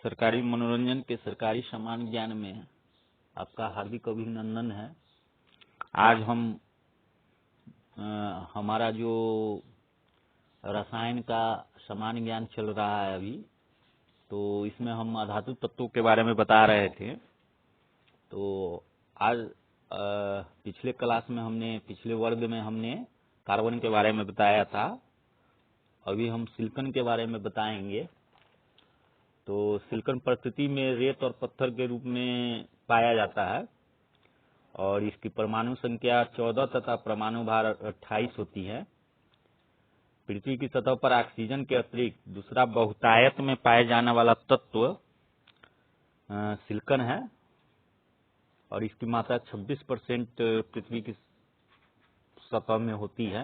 सरकारी मनोरंजन के सरकारी सामान्य ज्ञान में आपका हार्दिक अभिनंदन है। आज हम हमारा जो रसायन का सामान्य ज्ञान चल रहा है अभी, तो इसमें हम अधातु तत्वों के बारे में बता रहे थे। तो आज पिछले क्लास में पिछले वर्ग में हमने कार्बन के बारे में बताया था। अभी हम सिलिकॉन के बारे में बताएंगे। तो सिलिकॉन प्रकृति में रेत और पत्थर के रूप में पाया जाता है और इसकी परमाणु संख्या 14 तथा परमाणु भार 28 होती है। पृथ्वी की सतह पर ऑक्सीजन के अतिरिक्त दूसरा बहुतायत में पाए जाने वाला तत्व सिलिकॉन है और इसकी मात्रा 26% पृथ्वी की सतह में होती है।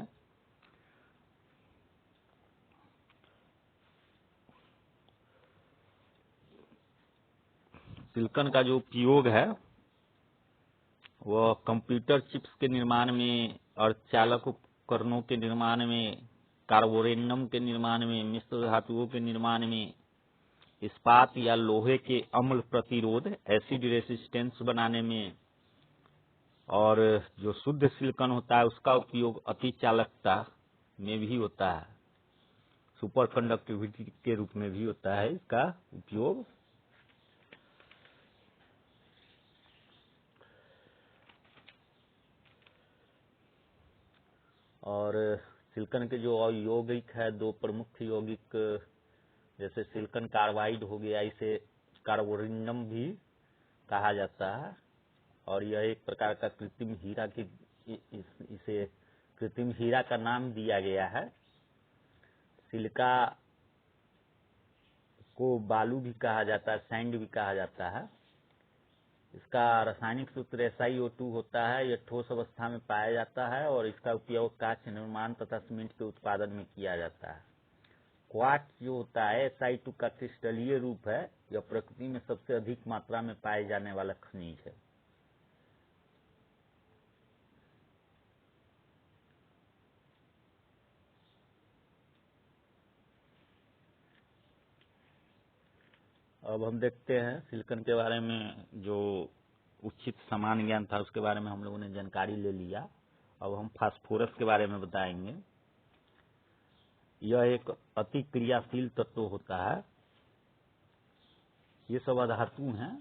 सिलिकॉन का जो उपयोग है वह कंप्यूटर चिप्स के निर्माण में, अर्धचालक उपकरणों के निर्माण में, कार्बोरेंडम के निर्माण में, मिश्र धातुओं के निर्माण में, इस्पात या लोहे के अम्ल प्रतिरोध एसिड रेसिस्टेंस बनाने में, और जो शुद्ध सिलिकॉन होता है उसका उपयोग अति चालकता में भी होता है, सुपर कंडक्टिविटी के रूप में भी होता है इसका उपयोग। और सिलिकॉन के जो यौगिक है, दो प्रमुख यौगिक, जैसे सिलिकॉन कार्बाइड हो गया, इसे कार्बोरेंडम भी कहा जाता है और यह एक प्रकार का कृत्रिम हीरा की इसे कृत्रिम हीरा का नाम दिया गया है। सिलिका को बालू भी कहा जाता है, सैंड भी कहा जाता है। इसका रासायनिक सूत्र SiO2 होता है। यह ठोस अवस्था में पाया जाता है और इसका उपयोग कांच निर्माण तथा सीमेंट के उत्पादन में किया जाता है। क्वार्ट्ज जो होता है Si2 का क्रिस्टलीय रूप है। यह प्रकृति में सबसे अधिक मात्रा में पाए जाने वाला खनिज है। अब हम देखते हैं सिलिकॉन के बारे में जो उचित सामान्य ज्ञान था उसके बारे में हम लोगों ने जानकारी ले लिया। अब हम फास्फोरस के बारे में बताएंगे। यह एक अति क्रियाशील तत्व होता है। ये सब अधातु हैं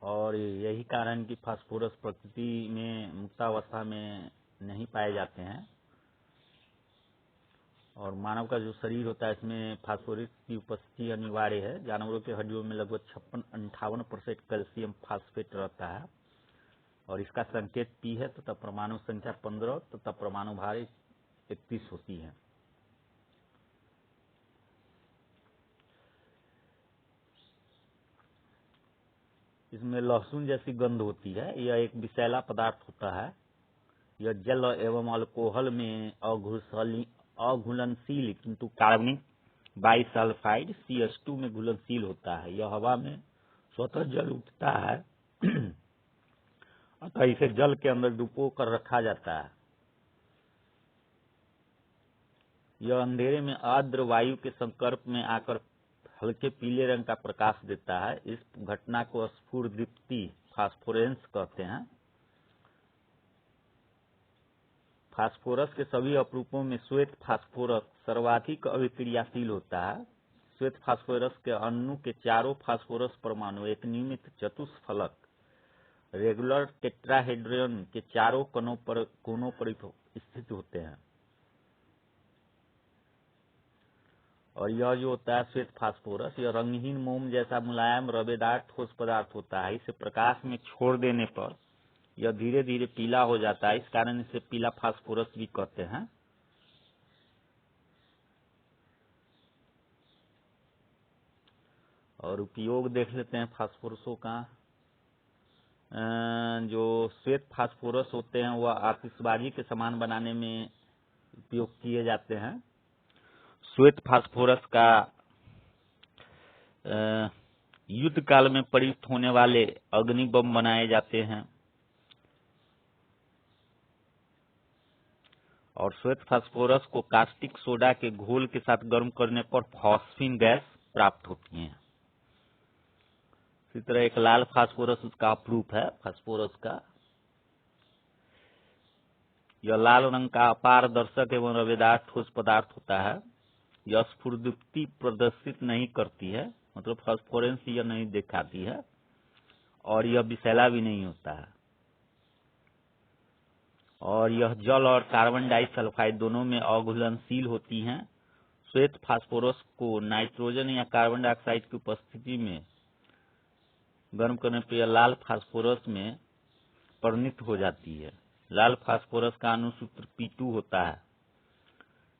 और यही कारण कि फास्फोरस प्रकृति में मुक्तावस्था में नहीं पाए जाते हैं। और मानव का जो शरीर होता है इसमें फास्फोरस की उपस्थिति अनिवार्य है। जानवरों के हड्डियों में लगभग 56-58% कैल्शियम फास्फेट रहता है और इसका संकेत P है तथा परमाणु संख्या 15 तथा परमाणु भार 31 होती है। इसमें लहसुन जैसी गंध होती है। यह एक विषैला पदार्थ होता है। यह जल एवं अल्कोहल में अघुलनशील किंतु कार्बनिक बाइसल्फाइड CH2 में घुलनशील होता है। यह हवा में स्वतः जल उठता है अतः इसे जल के अंदर डुबो कर रखा जाता है। यह अंधेरे में आर्द्र वायु के संपर्क में आकर हल्के पीले रंग का प्रकाश देता है। इस घटना को स्फुरदीप्ति फास्फोरेंस कहते हैं। फास्फोरस के सभी अपरूपों में श्वेत फास्फोरस सर्वाधिक अभिक्रियाशील होता है। श्वेत फास्फोरस के अणु के चारों फास्फोरस परमाणु एक नियमित चतुष्फलक रेगुलर टेट्राहेड्रॉन के चारों कोनों पर स्थित होते हैं। और यह जो होता है श्वेत फास्फोरस, यह रंगहीन मोम जैसा मुलायम रवेदार ठोस पदार्थ होता है। इसे प्रकाश में छोड़ देने पर यह धीरे धीरे पीला हो जाता है। इस कारण इसे पीला फास्फोरस भी कहते हैं। और उपयोग देख लेते हैं फास्फोरसों का। जो श्वेत फास्फोरस होते हैं वह आतिशबाजी के सामान बनाने में उपयोग किए जाते हैं। श्वेत फास्फोरस का युद्ध काल में प्रयुक्त होने वाले अग्नि बम बनाए जाते हैं। और श्वेत फास्फोरस को कास्टिक सोडा के घोल के साथ गर्म करने पर फॉस्फीन गैस प्राप्त होती हैं। इसी तरह एक लाल फास्फोरस उसका प्रूफ है फास्फोरस का। यह लाल रंग का अपारदर्शक एवं रवेदार ठोस पदार्थ होता है। यह स्फुर्दीप्ति प्रदर्शित नहीं करती है, मतलब फास्फोरेंस यह नहीं दिखाती है, और यह विषैला भी नहीं होता है। और यह जल और कार्बन डाइसल्फाइड दोनों में अघुलनशील होती हैं। श्वेत फास्फोरस को नाइट्रोजन या कार्बन डाइऑक्साइड की उपस्थिति में गर्म करने पर यह लाल फास्फोरस में परिणत हो जाती है। लाल फास्फोरस का अणुसूत्र P2 होता है।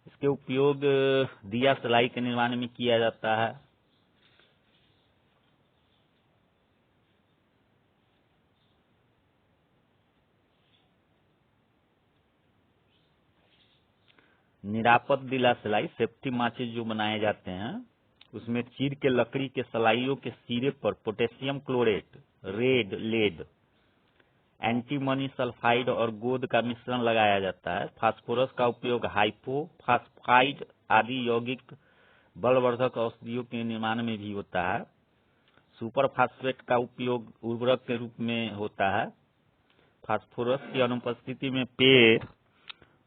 इसके उपयोग दिया सलाई के निर्माण में किया जाता है। निरापद दिला सलाई सेफ्टी माचिस जो बनाए जाते हैं, उसमें चीर के लकड़ी के सलाइयों के सिरे पर potassium chlorate, red lead, antimony sulphide और गोंद का मिश्रण लगाया जाता है। फास्फोरस का उपयोग हाइपोफॉस्फाइड आदि यौगिक बलवर्धक औषधियों के निर्माण में भी होता है। सुपर फास्फेट का उपयोग उर्वरक के रूप में होता है। फास्फोरस की अनुपस्थिति में पेड़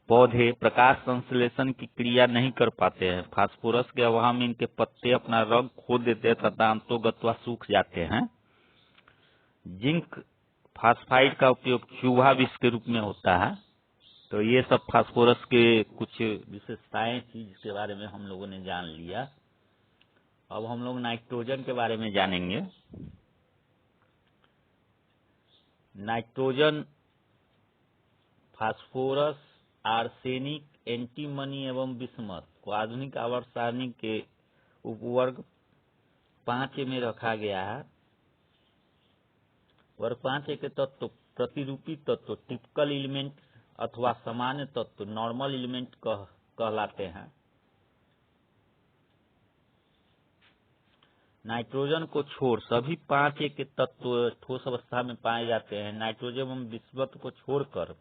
पौधे प्रकाश संश्लेषण की क्रिया नहीं कर पाते हैं। फास्फोरस के अभाव में इनके पत्ते अपना रंग खो देते हैं तथा अंतोगत्वा सूख जाते हैं। जिंक फास्फाइड का उपयोग चूहा विष के रूप में होता है। तो ये सब फास्फोरस के कुछ विशेषताएं थी जिसके बारे में हम लोगों ने जान लिया। अब हम लोग नाइट्रोजन के बारे में जानेंगे। नाइट्रोजन फास्फोरस, आर्सेनिक, एंटीमनी एवं बिस्मथ को आधुनिक आवर्त सारणी के उपवर्ग 5 में रखा गया है। वर्ग 5 के तत्व प्रतिरूपी तत्व टिपिकल एलिमेंट अथवा सामान्य तत्व नॉर्मल एलिमेंट कहलाते हैं। नाइट्रोजन को छोड़ सभी 5 के तत्व ठोस अवस्था में पाए जाते हैं। नाइट्रोजन एवं बिस्मथ को छोड़कर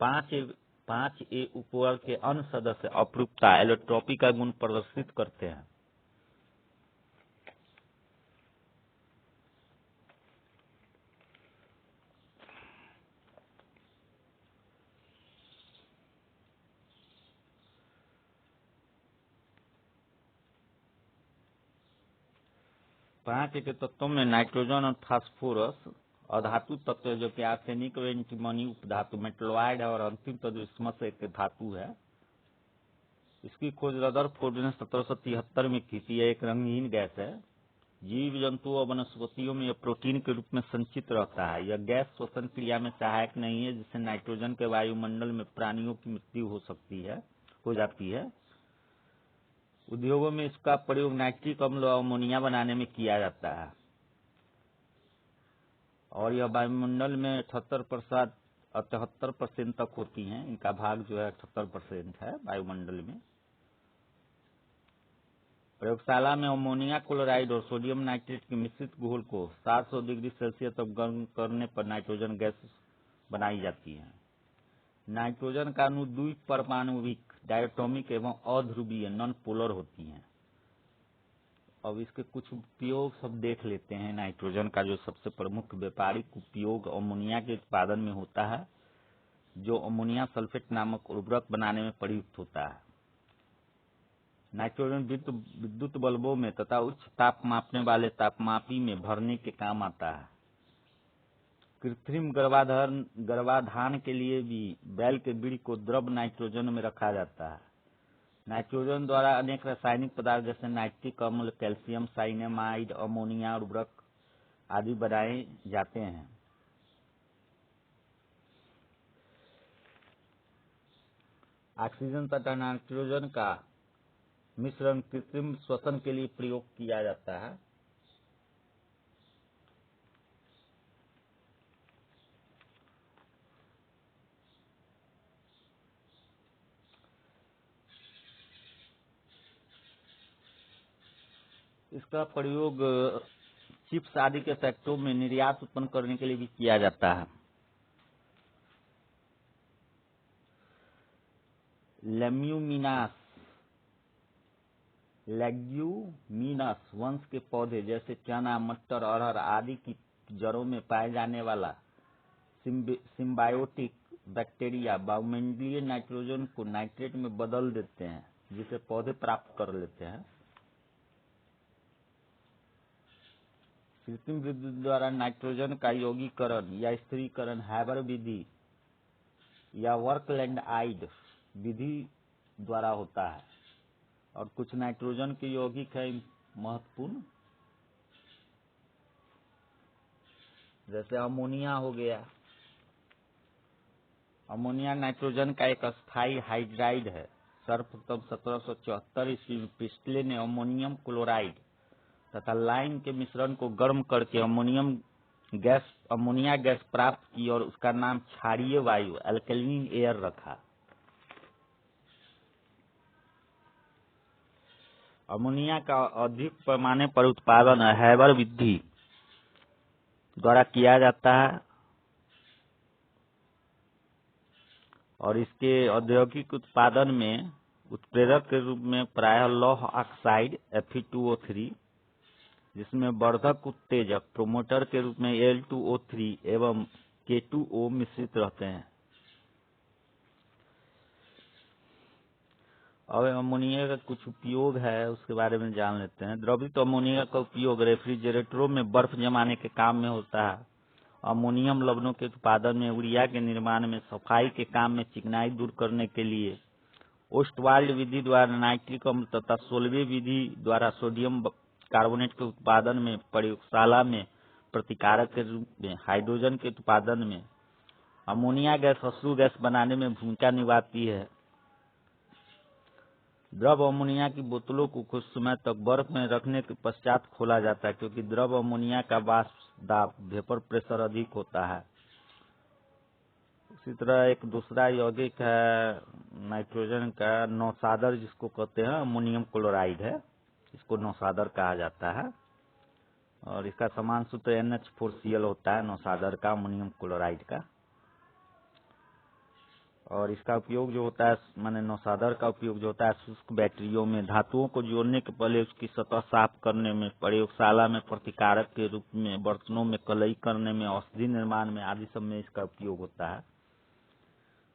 5A उपवर्ग के अन्य सदस्य अपरूपता एलोट्रोपी का गुण प्रदर्शित करते हैं। पांच के तत्वों में नाइट्रोजन और फास्फोरस अधातु तत्व जो कि आर्सेनिक और एंटीमनी उपधातु मेटलॉइड है, और अंतिम तत्व बिस्मथ एक धातु है। इसकी खोज रदरफोर्ड ने 1773 में की थी। यह एक रंगहीन गैस है। जीव जंतुओं और वनस्पतियों में यह प्रोटीन के रूप में संचित रहता है। यह गैस श्वसन क्रिया में सहायक नहीं है, जिससे नाइट्रोजन के वायुमंडल में प्राणियों की मृत्यु हो जाती है। उद्योगों में इसका प्रयोग नाइट्रिक अम्ल और अमोनिया बनाने में किया जाता है, और यह वायुमंडल में 78% तक होती हैं। इनका भाग जो है 78% है वायुमंडल में। प्रयोगशाला में अमोनिया क्लोराइड और सोडियम नाइट्रेट के मिश्रित घोल को 700 डिग्री सेल्सियस तक गर्म करने पर नाइट्रोजन गैस बनाई जाती है। नाइट्रोजन का अणु द्विपरमाणुविक, डायटोमिक एवं अध्रुवीय नॉन पोलर होती हैं। अब इसके कुछ उपयोग सब देख लेते हैं। नाइट्रोजन का जो सबसे प्रमुख व्यापारिक उपयोग अमोनिया के उत्पादन में होता है, जो अमोनिया सल्फेट नामक उर्वरक बनाने में प्रयुक्त होता है। नाइट्रोजन विद्युत बल्बों में तथा उच्च ताप मापने वाले तापमापी में भरने के काम आता है। कृत्रिम गर्भाधान के लिए भी बैल के बीड़ को द्रव नाइट्रोजन में रखा जाता है। नाइट्रोजन द्वारा अनेक रासायनिक पदार्थ जैसे नाइट्रिक अम्ल, कैल्शियम साइनेमाइड, अमोनिया उर्वरक आदि बनाए जाते हैं। ऑक्सीजन तथा नाइट्रोजन का मिश्रण कृत्रिम श्वसन के लिए प्रयोग किया जाता है। इसका प्रयोग चिप्स आदि के फैक्ट्रियों में निर्यात उत्पन्न करने के लिए भी किया जाता है। लेम्यूमिनास लेग्यूमिनस वंश के पौधे जैसे चना, मटर, अरहर आदि की जड़ों में पाए जाने वाला सिम्बायोटिक बैक्टीरिया वायुमंडलीय नाइट्रोजन को नाइट्रेट में बदल देते हैं, जिसे पौधे प्राप्त कर लेते हैं। कृत्रिम वृद्धि द्वारा नाइट्रोजन का यौगिकीकरण या स्थिरीकरण हैबर विधि या वर्कलैंडआइड विधि द्वारा होता है। और कुछ नाइट्रोजन के यौगिक है महत्वपूर्ण, जैसे अमोनिया हो गया। अमोनिया नाइट्रोजन का एक अस्थायी हाइड्राइड है। सर्वप्रथम 1774 ईस्वी में प्रिस्टले ने अमोनियम क्लोराइड तथा लाइम के मिश्रण को गर्म करके अमोनिया गैस प्राप्त की और उसका नाम क्षारीय वायु अल्कलीन एयर रखा। अमोनिया का अधिक पैमाने पर उत्पादन हैबर विधि द्वारा किया जाता है और इसके औद्योगिक उत्पादन में उत्प्रेरक के रूप में प्रायः लौह ऑक्साइड Fe2O3, जिसमें वर्धक उत्तेजक प्रोमोटर के रूप में Al2O3 एवं K2O मिश्रित रहते हैं। अब अमोनिया का कुछ उपयोग है, उसके बारे में जान लेते हैं। द्रवित अमोनिया का उपयोग रेफ्रिजरेटरों में बर्फ जमाने के काम में होता है। अमोनियम लवणों के उत्पादन में, यूरिया के निर्माण में, सफाई के काम में, चिकनाई दूर करने के लिए, ओस्टवाल्ड विधि द्वारा नाइट्रिक अम्ल तथा सोलवे विधि द्वारा सोडियम कार्बोनेट के उत्पादन में, प्रयोगशाला में प्रतिकारक के रूप में, हाइड्रोजन के उत्पादन में, अमोनिया गैस अश्रु गैस बनाने में भूमिका निभाती है। द्रव अमोनिया की बोतलों को कुछ समय तक बर्फ में रखने के पश्चात खोला जाता है, क्योंकि द्रव अमोनिया का वाष्प दाब वेपर प्रेशर अधिक होता है। उसी तरह एक दूसरा यौगिक है नाइट्रोजन का नौसादर, जिसको कहते हैं अमोनियम क्लोराइड है, इसको नौसादर कहा जाता है और इसका समान सूत्र NH4Cl होता है नौसादर का, अमोनियम क्लोराइड का। और इसका उपयोग जो होता है, माने नौसादर का उपयोग जो होता है शुष्क बैटरियों में धातुओं को जोड़ने के पहले उसकी सतह साफ करने में, प्रयोगशाला में प्रतिकारक के रूप में, बर्तनों में कलई करने में, औषधि निर्माण में आदि सब में इसका उपयोग होता है।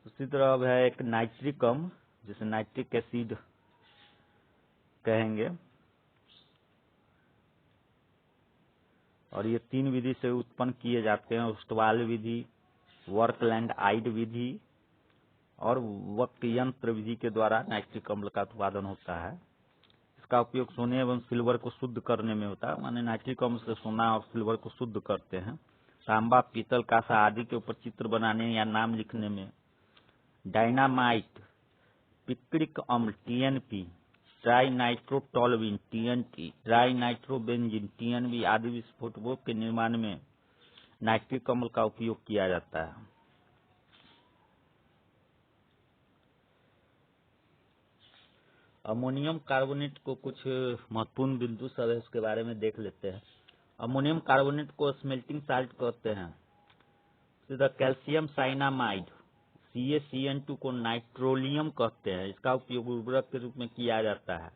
उसी तरह अब है एक नाइट्रिक अम्ल, जिसे नाइट्रिक एसिड कहेंगे, और ये 3 विधि से उत्पन्न किए जाते हैं। ओस्टवाल्ड विधि, वर्कलैंडआइड विधि और वक्र विधि के द्वारा नाइट्रिक अम्ल का उत्पादन होता है। इसका उपयोग सोने एवं सिल्वर को शुद्ध करने में होता है, माने नाइट्रिक अम्ल से सोना और सिल्वर को शुद्ध करते हैं। तांबा, पीतल, कांसा आदि के ऊपर चित्र बनाने या नाम लिखने में। डायनामाइट, पिक्रिक अम्ल TNP, try nitrotoluene TNT, try nitrobenzene TNB आदि विस्फोटकों के निर्माण में नाइट्रिक अम्ल का उपयोग किया जाता है। अमोनियम कार्बोनेट को कुछ महत्वपूर्ण बिंदु सब है, उसके बारे में देख लेते हैं। अमोनियम कार्बोनेट को स्मेल्टिंग साल्ट कहते हैं। सीधा कैल्शियम साइनामाइड CaCN2 को नाइट्रोलियम कहते हैं। इसका उपयोग उर्वरक के रूप में किया जाता है।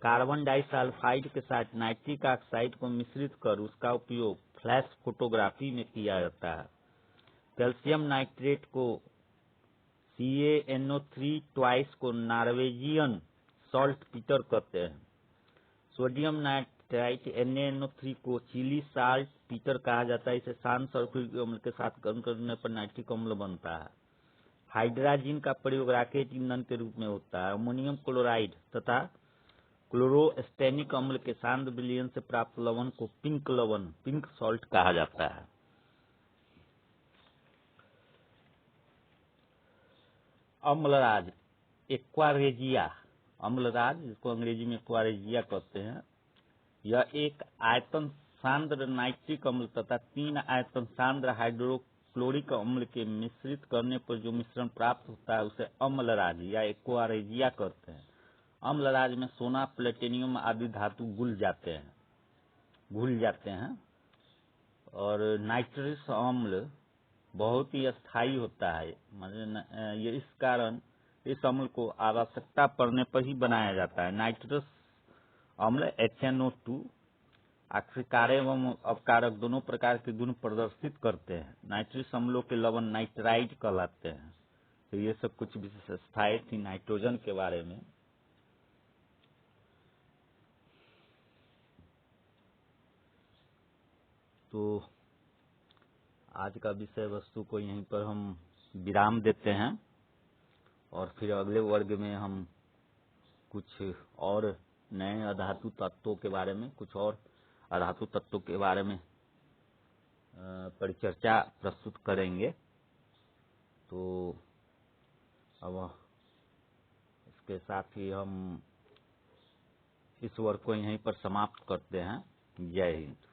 कार्बन डाइसल्फाइड के साथ नाइट्रिक ऑक्साइड को मिश्रित कर उसका उपयोग फ्लैश फोटोग्राफी में किया जाता है। कैल्शियम नाइट्रेट को CaNO3 ट्वाइस को नॉर्वेजियन सॉल्ट पीटर कहते हैं। सोडियम नाइट्राइट NaNO3 को चिली साल्ट पीटर कहा जाता है। इसे शांत सल्फ्यूरिक अम्ल के साथ गर्म करने पर नाइट्रिक अम्ल बनता है। हाइड्राजीन का प्रयोग रॉकेट ईंधन के रूप में होता है। अमोनियम क्लोराइड तथा क्लोरोस्टेनिक अम्ल के शांत विलयन से प्राप्त लवण को पिंक लवण, पिंक सॉल्ट कहा जाता है। अम्लराज एक्वारेजिया, अम्लराज जिसको अंग्रेजी में एक्वारेजिया कहते हैं, यह एक आयतन सांद्र नाइट्रिक अम्ल तथा 3 आयतन सांद्र हाइड्रोक्लोरिक अम्ल के मिश्रित करने पर जो मिश्रण प्राप्त होता है उसे अम्लराज या एक्वारेजिया कहते हैं। अम्लराज में सोना, प्लेटिनियम आदि धातु घुल जाते हैं और नाइट्रस अम्ल बहुत ही अस्थायी होता है। ये इस कारण इस अम्ल को आवश्यकता पड़ने पर ही बनाया जाता है। नाइट्रस अम्ल HNO2 आक्सीकार एवं अपकारक दोनों प्रकार के गुण प्रदर्शित करते हैं। नाइट्रस अम्लों के लवण नाइट्राइड कहलाते हैं। तो ये सब कुछ विशेषताएं थी नाइट्रोजन के बारे में। तो आज का विषय वस्तु को यहीं पर हम विराम देते हैं और फिर अगले वर्ग में हम कुछ और नए अधातु तत्वों के बारे में, कुछ और अधातु तत्वों के बारे में परिचर्चा प्रस्तुत करेंगे। तो अब इसके साथ ही हम इस वर्ग को यहीं पर समाप्त करते हैं। जय हिंद।